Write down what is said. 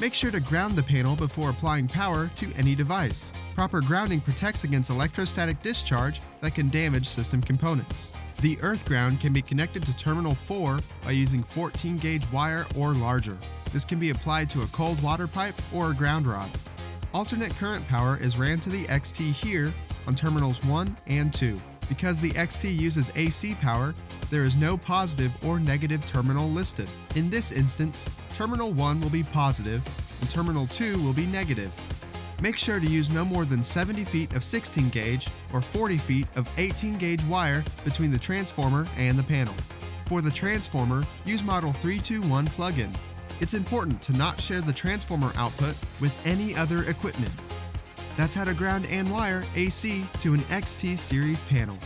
Make sure to ground the panel before applying power to any device. Proper grounding protects against electrostatic discharge that can damage system components. The earth ground can be connected to terminal 4 by using 14 gauge wire or larger. This can be applied to a cold water pipe or a ground rod. Alternate current power is ran to the XT here on terminals 1 and 2. Because the XT uses AC power, there is no positive or negative terminal listed. In this instance, terminal 1 will be positive and terminal 2 will be negative. Make sure to use no more than 70 feet of 16 gauge or 40 feet of 18 gauge wire between the transformer and the panel. For the transformer, use model 321 plug-in. It's important to not share the transformer output with any other equipment. That's how to ground and wire AC to an XT series panel.